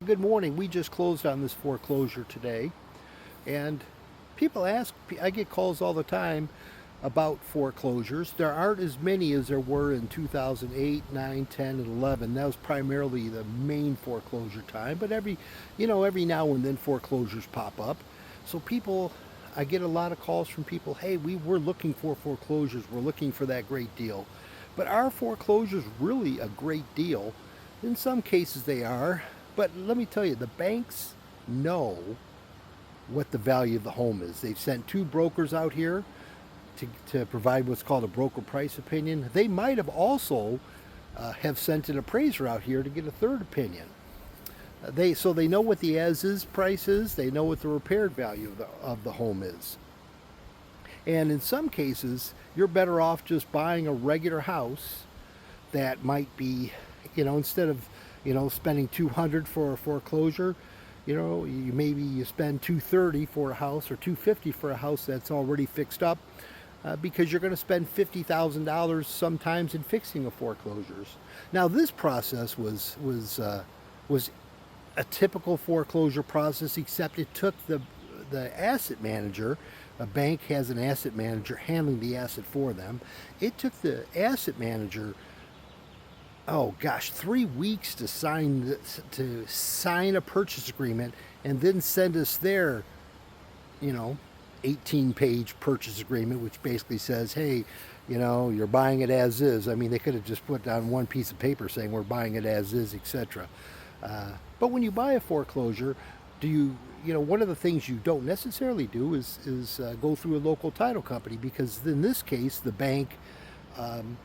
Good morning. We just closed on this foreclosure today, and people ask, I get calls all the time about foreclosures. There aren't as many as there were in 2008, 9, 10, and 11. That was primarily the main foreclosure time, but every now and then foreclosures pop up. So I get a lot of calls from people, hey, we're looking for foreclosures. We're looking for that great deal. But are foreclosures really a great deal? In some cases they are, but let me tell you, the banks know what the value of the home is. They've sent two brokers out here to provide what's called a broker price opinion. They might have also have sent an appraiser out here to get a third opinion. They know what the as-is price is. They know what the repaired value of the home is. And in some cases, you're better off just buying a regular house that might be, instead of, spending 200 for a foreclosure, you spend 230 for a house or 250 for a house that's already fixed up, because you're going to spend $50,000 sometimes in fixing a foreclosures. Now, this process was a typical foreclosure process, except it took the asset manager. A bank has an asset manager handling the asset for them. It took the asset manager, oh gosh, 3 weeks to sign a purchase agreement and then send us their, 18-page purchase agreement, which basically says, hey, you're buying it as is. I mean, they could have just put down one piece of paper saying we're buying it as is, etc. But when you buy a foreclosure, one of the things you don't necessarily do is go through a local title company, because in this case, the bank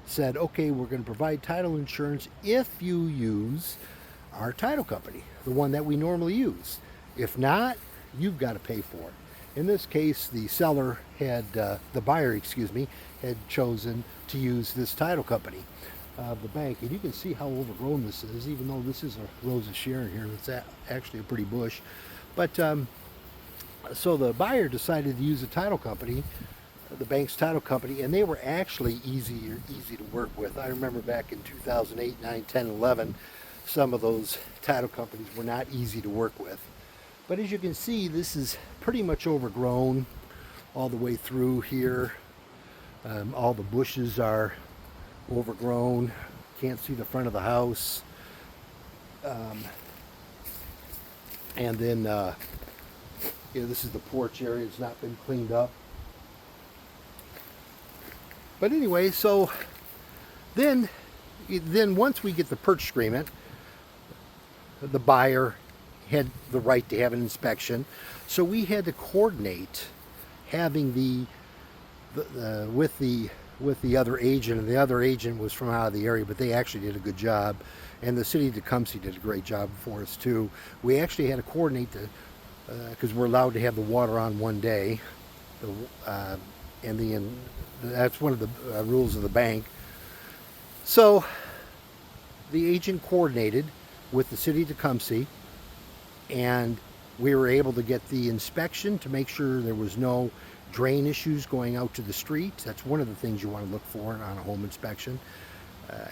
said, okay, we're going to provide title insurance if you use our title company, the one that we normally use. If not, you've got to pay for it. In this case, the buyer, had chosen to use this title company of the bank. And you can see how overgrown this is, even though this is a Rose of Sharon here. It's actually a pretty bush. But so the buyer decided to use a title company, the bank's title company, and they were actually easy to work with. I remember back in 2008, 9, 10, 11, some of those title companies were not easy to work with. But as you can see, this is pretty much overgrown all the way through here. All the bushes are overgrown. Can't see the front of the house. And then, this is the porch area. It's not been cleaned up. But anyway, so then once we get the purchase agreement, the buyer had the right to have an inspection. So we had to coordinate having with the other agent, and the other agent was from out of the area, but they actually did a good job, and the city of Tecumseh did a great job for us too. We actually had to coordinate because we're allowed to have the water on one day, that's one of the rules of the bank. So the agent coordinated with the city of Tecumseh, and we were able to get the inspection to make sure there was no drain issues going out to the street. That's one of the things you want to look for on a home inspection.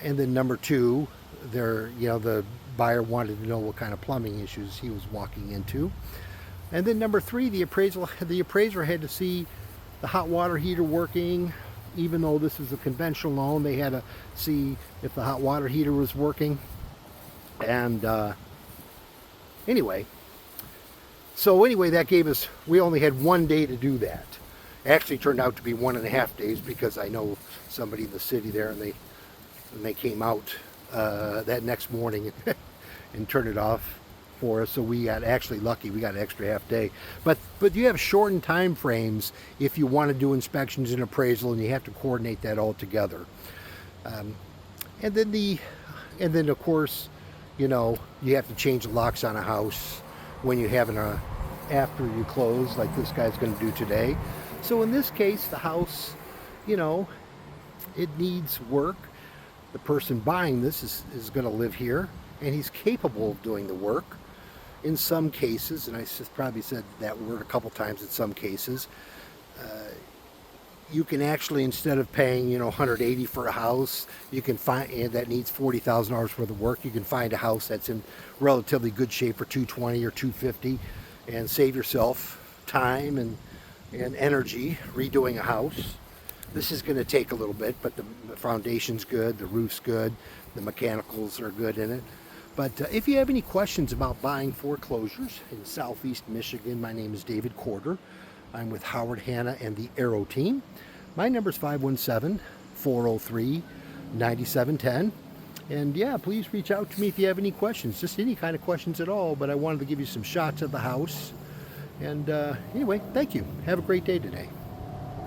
And then number two, the buyer wanted to know what kind of plumbing issues he was walking into. And then number three, the appraiser had to see the hot water heater working. Even though this is a conventional loan, they had to see if the hot water heater was working. And anyway, we only had 1 day to do that. Actually turned out to be 1.5 days, because I know somebody in the city there, and they came out that next morning and turned it off for us. So we got actually lucky. We got an extra half day. But you have shortened time frames if you want to do inspections and appraisal, and you have to coordinate that all together. And then of course, you have to change the locks on a house when you have after you close, like this guy's going to do today. So in this case, the house, it needs work. The person buying this is going to live here, and he's capable of doing the work. In some cases, and I probably said that word a couple times, in some cases, you can actually, instead of paying, you know, 180 for a house, you can find, and that needs $40,000 worth of work, you can find a house that's in relatively good shape for 220 or 250 and save yourself time and energy redoing a house. This is going to take a little bit, but the foundation's good, the roof's good, the mechanicals are good in it. But if you have any questions about buying foreclosures in Southeast Michigan, my name is David Corder. I'm with Howard Hanna and the Arrow team. My number is 517-403-9710. And yeah, please reach out to me if you have any questions, just any kind of questions at all. But I wanted to give you some shots of the house. And anyway, thank you. Have a great day today.